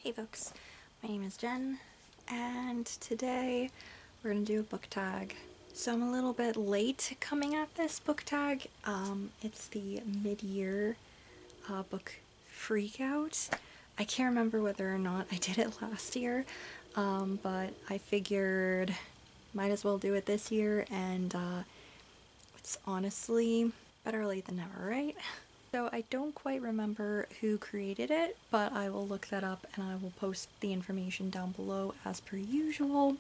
Hey folks, my name is Jen, and today we're going to do a book tag. So I'm a little bit late coming at this book tag. It's the mid-year book Freakout. I can't remember whether or not I did it last year, but I figured might as well do it this year, and it's honestly better late than never, right? So I don't quite remember who created it, but I will look that up and I will post the information down below as per usual.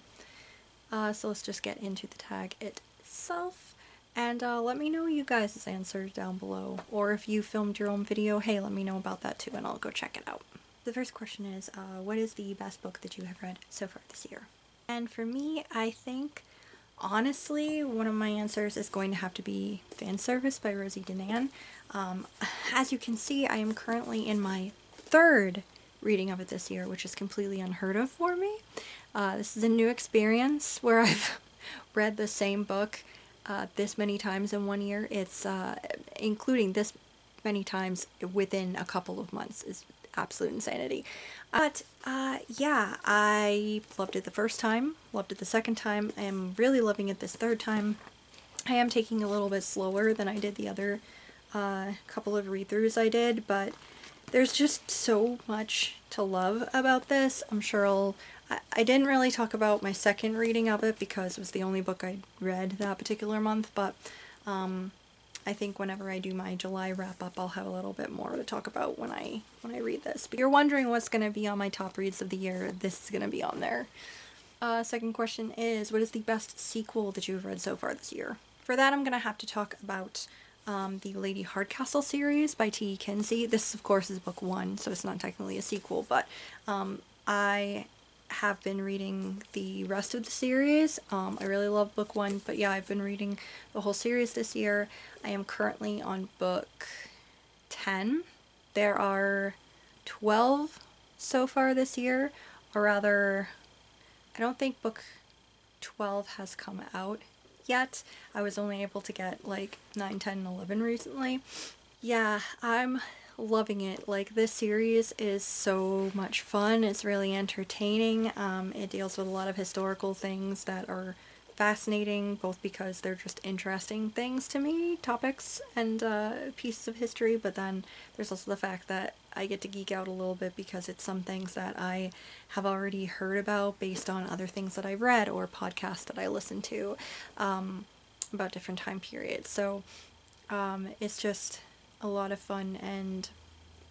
So let's just get into the tag itself, and let me know you guys' answers down below, or if you filmed your own video, hey, let me know about that too and I'll go check it out. The first question is, what is the best book that you have read so far this year? And for me, I think honestly, one of my answers is going to have to be Fan Service by Rosie Danan. As you can see, I am currently in my third reading of it this year, which is completely unheard of for me. This is a new experience where I've read the same book this many times in 1 year. It's including this many times within a couple of months is absolute insanity. But yeah, I loved it the first time, loved it the second time. I am really loving it this third time. I am taking a little bit slower than I did the other couple of read-throughs I did, but there's just so much to love about this. I'm sure I didn't really talk about my second reading of it because it was the only book I read that particular month, but I think whenever I do my July wrap-up, I'll have a little bit more to talk about when I read this. But you're wondering what's going to be on my top reads of the year, this is going to be on there. Second question is, what is the best sequel that you've read so far this year? For that, I'm going to have to talk about the Lady Hardcastle series by T.E. Kinsey. This, of course, is book 1, so it's not technically a sequel, but I have been reading the rest of the series. I really love book 1, but yeah, I've been reading the whole series this year. I am currently on book 10. There are 12 so far this year, or rather, I don't think book 12 has come out yet. I was only able to get like 9, 10, and 11 recently. Yeah, I'm loving it. Like, this series is so much fun. It's really entertaining. It deals with a lot of historical things that are fascinating, both because they're just interesting things to me, topics and pieces of history, but then there's also the fact that I get to geek out a little bit because it's some things that I have already heard about based on other things that I've read or podcasts that I listen to about different time periods. So it's just a lot of fun, and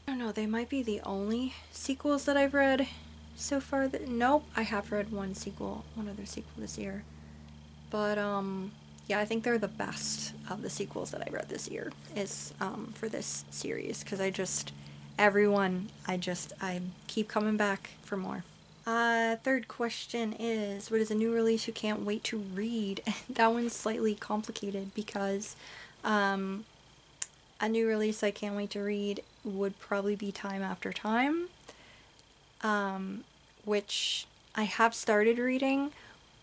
I don't know, they might be the only sequels that I've read so far. Nope, I have read one other sequel this year. But yeah, I think they're the best of the sequels that I read this year is for this series, because I keep coming back for more. Third question is, what is a new release you can't wait to read? That one's slightly complicated because a new release I can't wait to read would probably be Time After Time, which I have started reading,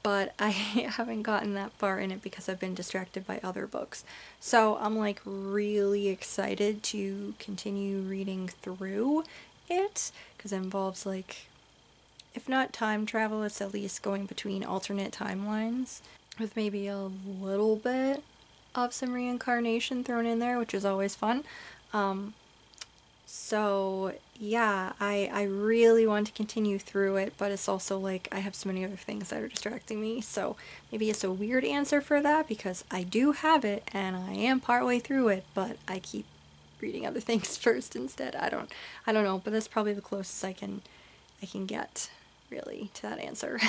but I haven't gotten that far in it because I've been distracted by other books. So I'm like really excited to continue reading through it, because it involves, like, if not time travel, it's at least going between alternate timelines with maybe a little bit of some reincarnation thrown in there, which is always fun. So yeah, I really want to continue through it, but it's also like I have so many other things that are distracting me, so maybe it's a weird answer for that because I do have it and I am partway through it, but I keep reading other things first instead. I don't know, but that's probably the closest I can get really to that answer.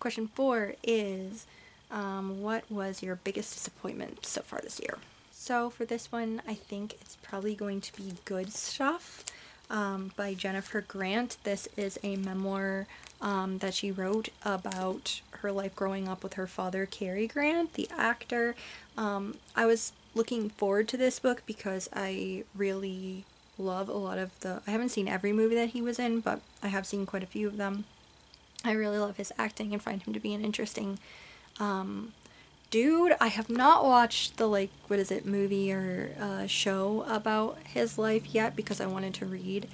Question 4 is, what was your biggest disappointment so far this year? So for this one, I think it's probably going to be Good Stuff by Jennifer Grant. This is a memoir that she wrote about her life growing up with her father, Cary Grant, the actor. I was looking forward to this book because I really love a lot of I haven't seen every movie that he was in, but I have seen quite a few of them. I really love his acting and find him to be an interesting dude. I have not watched the, like, what is it, movie or show about his life yet because I wanted to read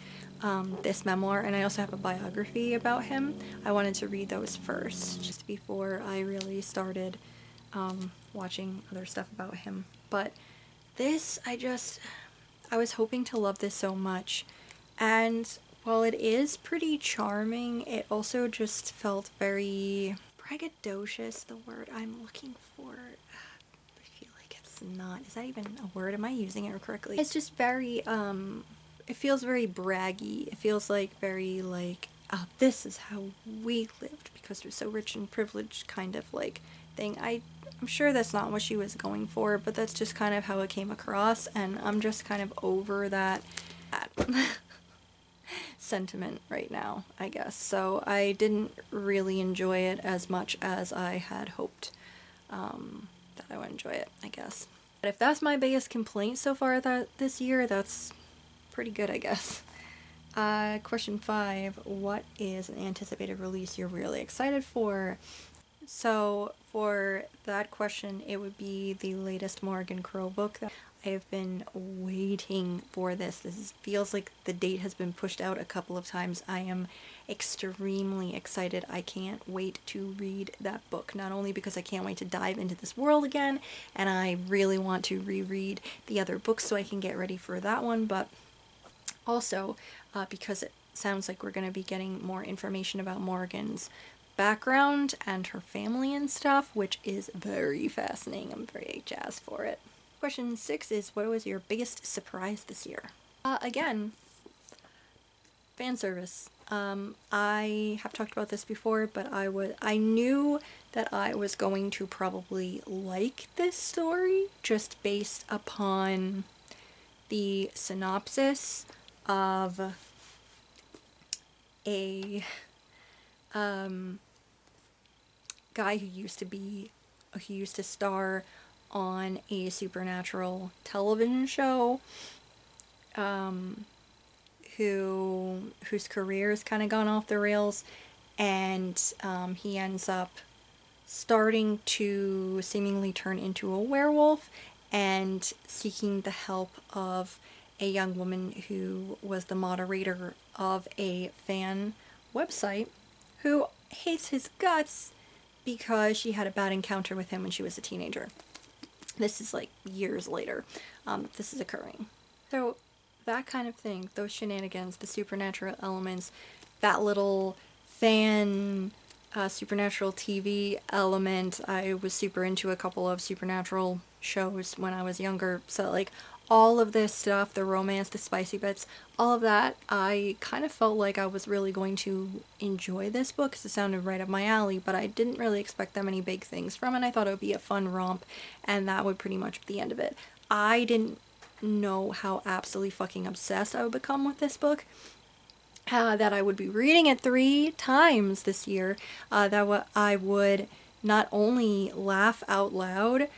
this memoir, and I also have a biography about him. I wanted to read those first, just before I really started watching other stuff about him. But this, I was hoping to love this so much, and while it is pretty charming, it also just felt very braggadocious, the word I'm looking for. I feel like it's not. Is that even a word? Am I using it correctly? It's just very, it feels very braggy. It feels like very like, oh, this is how we lived because we're so rich and privileged kind of like thing. I'm sure that's not what she was going for, but that's just kind of how it came across, and I'm just kind of over that sentiment right now, I guess. So I didn't really enjoy it as much as I had hoped that I would enjoy it, I guess. But if that's my biggest complaint so far this year, that's pretty good, I guess. Question 5, what is an anticipated release you're really excited for? So for that question, it would be the latest Morgan Crow book. I have been waiting for this. Feels like the date has been pushed out a couple of times. I am extremely excited. I can't wait to read that book. Not only because I can't wait to dive into this world again, and I really want to reread the other books so I can get ready for that one, but also because it sounds like we're going to be getting more information about Morgan's background and her family and stuff, which is very fascinating. I'm very jazzed for it. Question 6 is, what was your biggest surprise this year? Again, fan service. I have talked about this before, but I knew that I was going to probably like this story just based upon the synopsis of a guy who used to star on a supernatural television show, whose career has kind of gone off the rails, and he ends up starting to seemingly turn into a werewolf and seeking the help of a young woman who was the moderator of a fan website who hates his guts because she had a bad encounter with him when she was a teenager. This is like years later. This is occurring. So that kind of thing, those shenanigans, the supernatural elements, that little fan supernatural TV element. I was super into a couple of supernatural shows when I was younger, so like all of this stuff, the romance, the spicy bits, all of that, I kind of felt like I was really going to enjoy this book because it sounded right up my alley, but I didn't really expect that many big things from it. I thought it would be a fun romp, and that would pretty much be the end of it. I didn't know how absolutely fucking obsessed I would become with this book. That I would be reading it 3 times this year, that I would not only laugh out loud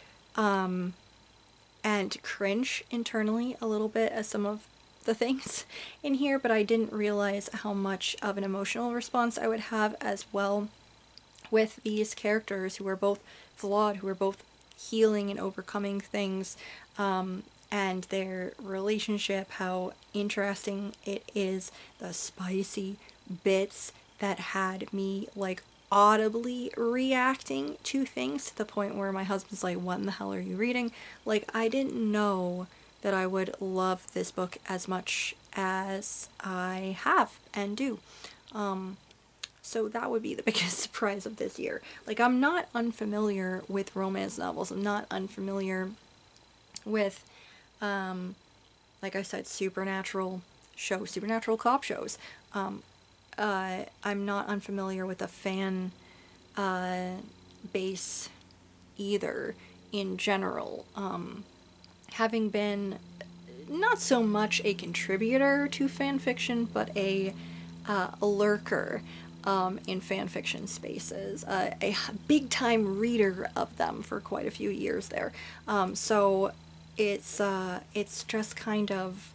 and cringe internally a little bit at some of the things in here, but I didn't realize how much of an emotional response I would have as well with these characters who are both flawed, who are both healing and overcoming things, and their relationship, how interesting it is, the spicy bits that had me like audibly reacting to things to the point where my husband's like, what in the hell are you reading? Like, I didn't know that I would love this book as much as I have and do. So that would be the biggest surprise of this year. Like, I'm not unfamiliar with romance novels. I'm not unfamiliar with, like I said, supernatural cop shows. I'm not unfamiliar with a fan base either in general. Having been not so much a contributor to fan fiction, but a lurker in fan fiction spaces, a big time reader of them for quite a few years there. So it's just kind of,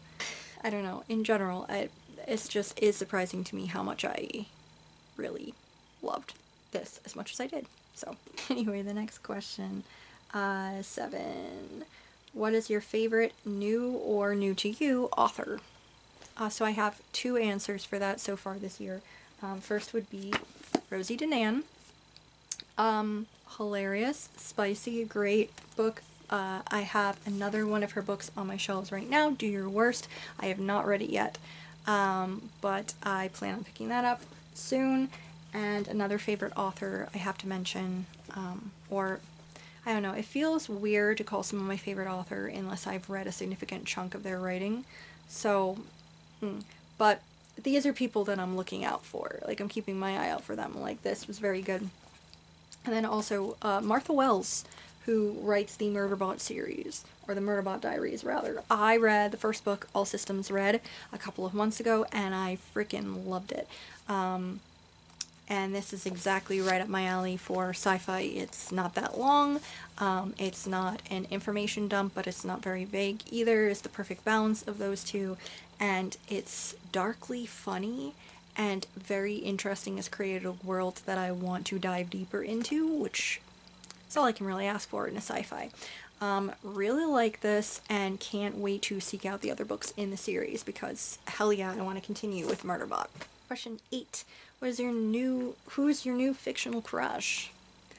I don't know, in general, it's just is surprising to me how much I really loved this as much as I did. So anyway, the next question, 7. What is your favorite new or new to you author? So I have two answers for that so far this year. First would be Rosie Danan. Hilarious, spicy, great book. I have another one of her books on my shelves right now, Do Your Worst. I have not read it yet, but I plan on picking that up soon. And another favorite author I have to mention, or I don't know, it feels weird to call someone my favorite author unless I've read a significant chunk of their writing. So, but these are people that I'm looking out for. Like, I'm keeping my eye out for them. Like, this was very good. And then also Martha Wells, who writes the Murderbot series, or the Murderbot Diaries, rather. I read the first book, All Systems Red, a couple of months ago, and I freaking loved it. And this is exactly right up my alley for sci-fi. It's not that long, it's not an information dump, but it's not very vague either. It's the perfect balance of those two, and it's darkly funny and very interesting. It's created a world that I want to dive deeper into, which is all I can really ask for in a sci-fi. Really like this and can't wait to seek out the other books in the series because hell yeah, I want to continue with Murderbot. Question 8. Who's your new fictional crush?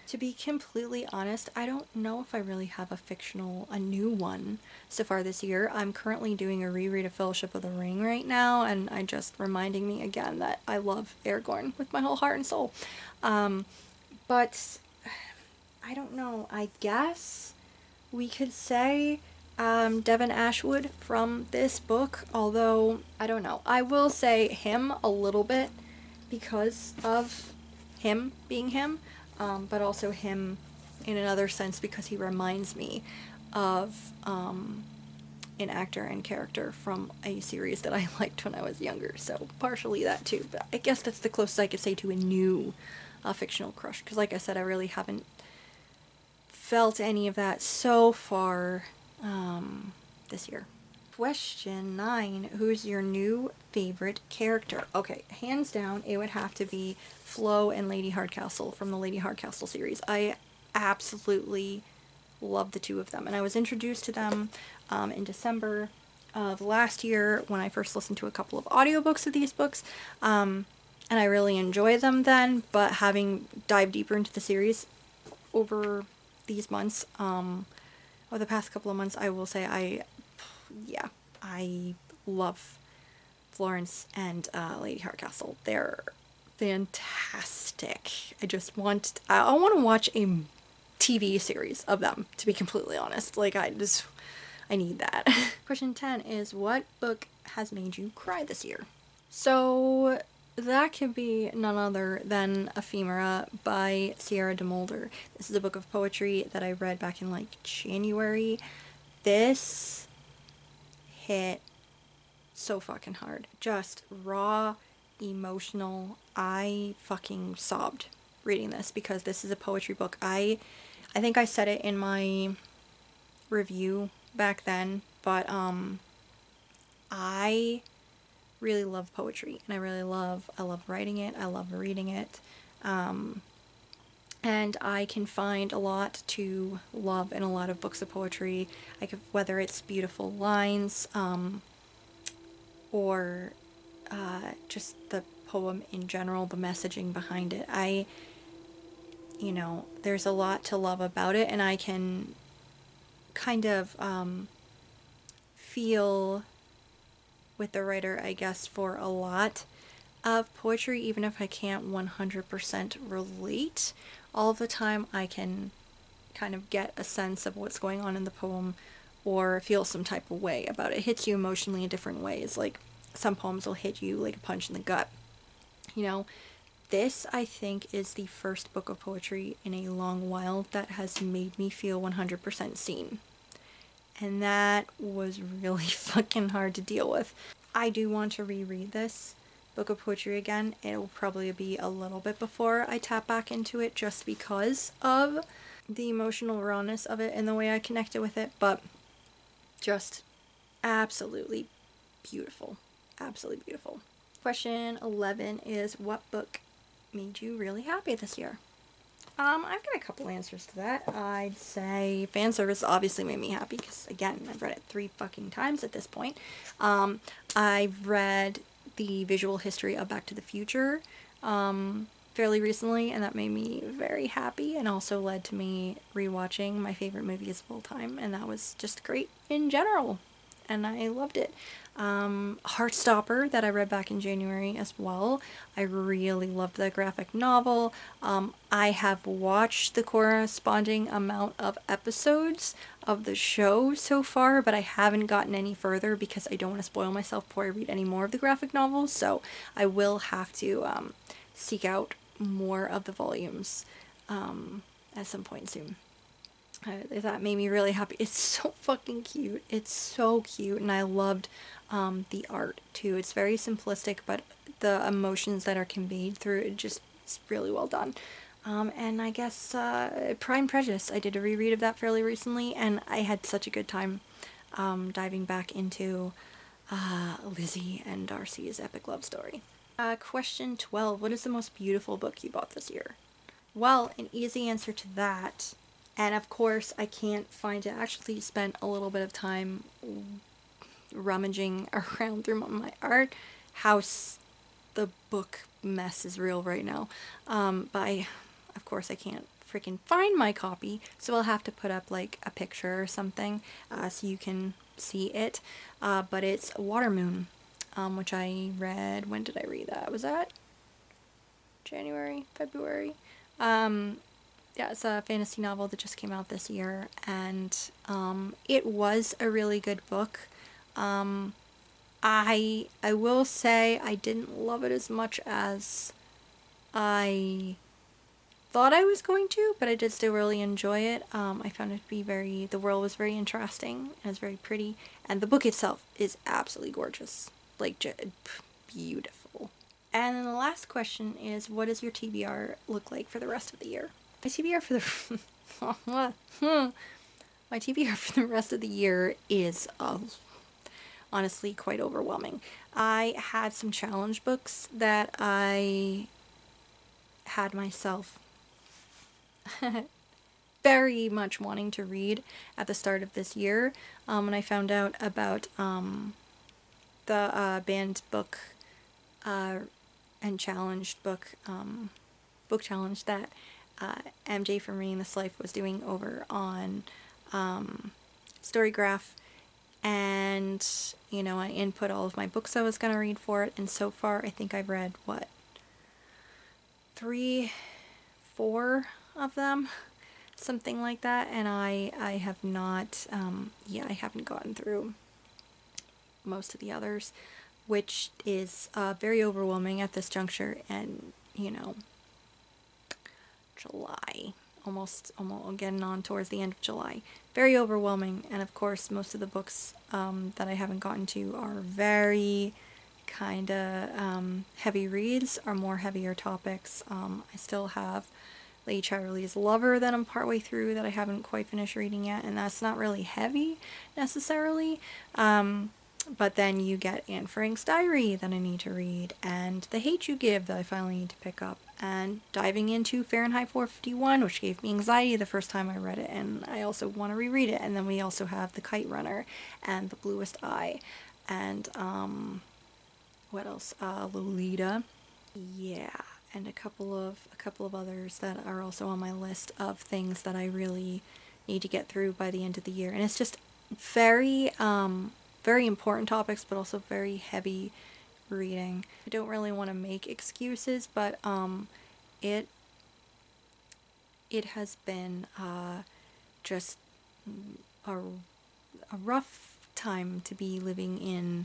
To be completely honest, I don't know if I really have a new one so far this year. I'm currently doing a reread of Fellowship of the Ring right now, and I just reminding me again that I love Aragorn with my whole heart and soul. But I don't know, I guess we could say Devon Ashwood from this book, although I don't know. I will say him a little bit because of him being him, but also him in another sense because he reminds me of an actor and character from a series that I liked when I was younger, so partially that too, but I guess that's the closest I could say to a new fictional crush, because like I said, I really haven't felt any of that so far this year. Question 9. Who's your new favorite character? Okay, hands down, it would have to be Flo and Lady Hardcastle from the Lady Hardcastle series. I absolutely love the two of them, and I was introduced to them in December of last year when I first listened to a couple of audiobooks of these books, and I really enjoyed them then, but having dived deeper into the series over these months, over the past couple of months, I will say I love Florence and Lady Hardcastle. They're fantastic. I want to watch a TV series of them, to be completely honest. Like, I need that. Question 10 is, what book has made you cry this year? So that could be none other than Ephemera by Sierra de Mulder. This is a book of poetry that I read back in like January. This hit so fucking hard. Just raw, emotional. I fucking sobbed reading this because this is a poetry book. I think I said it in my review back then, but I really love poetry, and I love writing it, I love reading it, and I can find a lot to love in a lot of books of poetry, whether it's beautiful lines, or just the poem in general, the messaging behind it. There's a lot to love about it, and I can kind of feel with the writer, I guess, for a lot of poetry, even if I can't 100% relate all of the time. I can kind of get a sense of what's going on in the poem or feel some type of way about it. It hits you emotionally in different ways. Like, some poems will hit you like a punch in the gut. This, I think, is the first book of poetry in a long while that has made me feel 100% seen. And that was really fucking hard to deal with. I do want to reread this book of poetry again. It will probably be a little bit before I tap back into it, just because of the emotional rawness of it and the way I connected with it, but just absolutely beautiful. Absolutely beautiful. Question 11 is, what book made you really happy this year? I've got a couple answers to that. I'd say fan service obviously made me happy because, again, I've read it 3 fucking times at this point. I've read the visual history of Back to the Future fairly recently, and that made me very happy and also led to me rewatching my favorite movies of all time, and that was just great in general. And I loved it. Heartstopper, that I read back in January as well. I really loved the graphic novel. I have watched the corresponding amount of episodes of the show so far, but I haven't gotten any further because I don't want to spoil myself before I read any more of the graphic novels, so I will have to seek out more of the volumes at some point soon. That made me really happy. It's so fucking cute. It's so cute, and I loved the art too. It's very simplistic, but the emotions that are conveyed through it just it's really well done. And I guess Pride and Prejudice. I did a reread of that fairly recently, and I had such a good time diving back into Lizzie and Darcy's epic love story. Question 12. What is the most beautiful book you bought this year? Well, an easy answer to that, and of course I can't find it. I actually spent a little bit of time rummaging around through my art house. The book mess is real right now. Of course I can't freaking find my copy, so I'll have to put up like a picture or something so you can see it. But it's Watermoon, which I read. When did I read that? Was that January, February? Yeah, it's a fantasy novel that just came out this year, and it was a really good book. I will say I didn't love it as much as I thought I was going to, but I did still really enjoy it. I found it to be the world was very interesting, and it's very pretty, and the book itself is absolutely gorgeous. Like, beautiful. And then the last question is, what does your TBR look like for the rest of the year? My TBR for the my TBR for the rest of the year is honestly quite overwhelming. I had some challenge books that I had myself very much wanting to read at the start of this year. When I found out about the banned book and challenged book challenge that MJ from Reading This Life was doing over on Storygraph, and I input all of my books I was going to read for it, and so far I think I've read 3, 4 of them, something like that, and I have not I haven't gotten through most of the others, which is very overwhelming at this juncture. And July, almost getting on towards the end of July, very overwhelming. And of course most of the books that I haven't gotten to are very kind of heavy reads, are more heavier topics. I still have Lady Chatterley's Lover that I'm partway through that I haven't quite finished reading yet, and that's not really heavy necessarily. But then you get Anne Frank's Diary that I need to read, and The Hate You Give that I finally need to pick up, and diving into Fahrenheit 451, which gave me anxiety the first time I read it, and I also want to reread it. And then we also have The Kite Runner and The Bluest Eye, and what else? Lolita. Yeah, and a couple of others that are also on my list of things that I really need to get through by the end of the year. And it's just very very important topics, but also very heavy reading. I don't really want to make excuses, but it has been just a rough time to be living in.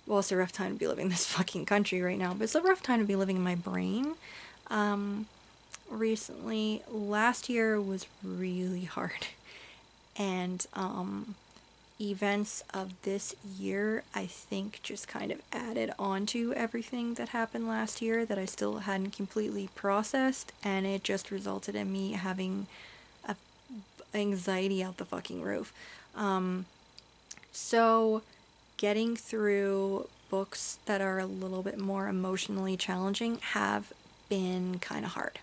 Well, it's a rough time to be living in this fucking country right now, but it's a rough time to be living in my brain. Recently, last year was really hard, and events of this year, I think, just kind of added on to everything that happened last year that I still hadn't completely processed, and it just resulted in me having anxiety out the fucking roof. So getting through books that are a little bit more emotionally challenging have been kind of hard.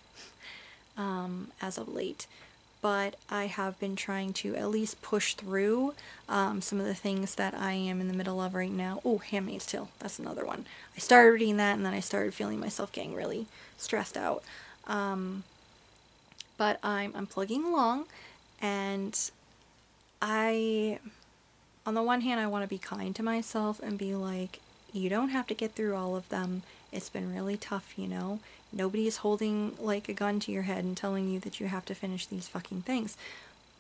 as of late. But I have been trying to at least push through some of the things that I am in the middle of right now. Oh, Handmaid's Tale, that's another one. I started reading that and then I started feeling myself getting really stressed out. But I'm plugging along, and on the one hand, I want to be kind to myself and be like, you don't have to get through all of them. It's been really tough, you know? Nobody's holding like a gun to your head and telling you that you have to finish these fucking things.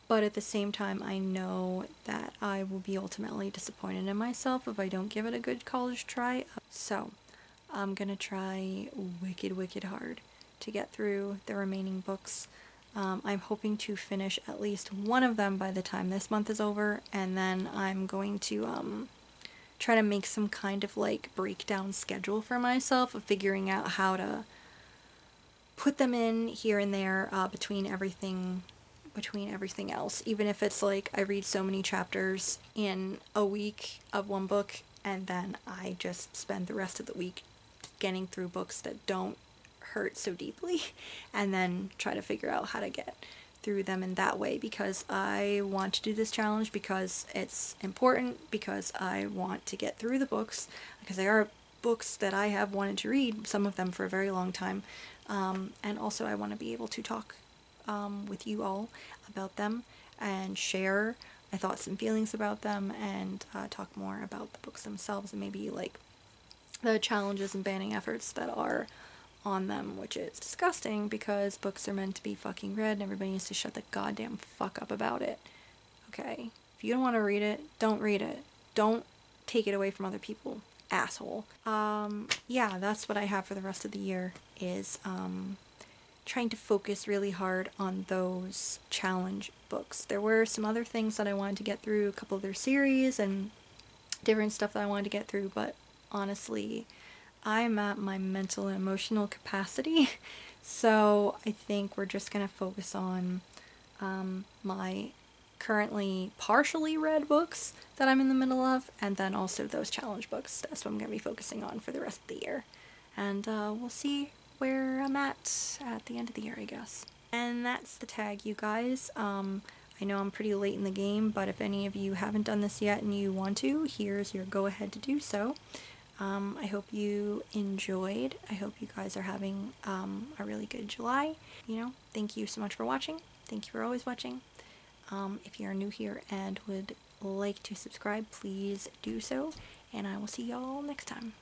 But at the same time, I know that I will be ultimately disappointed in myself if I don't give it a good college try. So, I'm gonna try wicked, wicked hard to get through the remaining books. I'm hoping to finish at least one of them by the time this month is over, and then I'm going to try to make some kind of like breakdown schedule for myself of figuring out how to put them in here and there between everything else, even if it's like I read so many chapters in a week of one book and then I just spend the rest of the week getting through books that don't hurt so deeply, and then try to figure out how to get through them in that way, because I want to do this challenge, because it's important, because I want to get through the books, because they are books that I have wanted to read, some of them for a very long time, and also I want to be able to talk with you all about them and share my thoughts and feelings about them, and talk more about the books themselves and maybe like the challenges and banning efforts that are on them, which is disgusting because books are meant to be fucking read and everybody needs to shut the goddamn fuck up about it. Okay? If you don't want to read it, don't read it. Don't take it away from other people, asshole. Yeah, that's what I have for the rest of the year, is trying to focus really hard on those challenge books. There were some other things that I wanted to get through, a couple of their series and different stuff that I wanted to get through, but honestly, I'm at my mental and emotional capacity, so I think we're just gonna focus on my currently partially read books that I'm in the middle of, and then also those challenge books. That's what I'm gonna be focusing on for the rest of the year. And we'll see where I'm at the end of the year, I guess. And that's the tag, you guys. I know I'm pretty late in the game, but if any of you haven't done this yet and you want to, here's your go ahead to do so. I hope you enjoyed. I hope you guys are having a really good July. You know, thank you so much for watching. Thank you for always watching. If you're new here and would like to subscribe, please do so. And I will see y'all next time.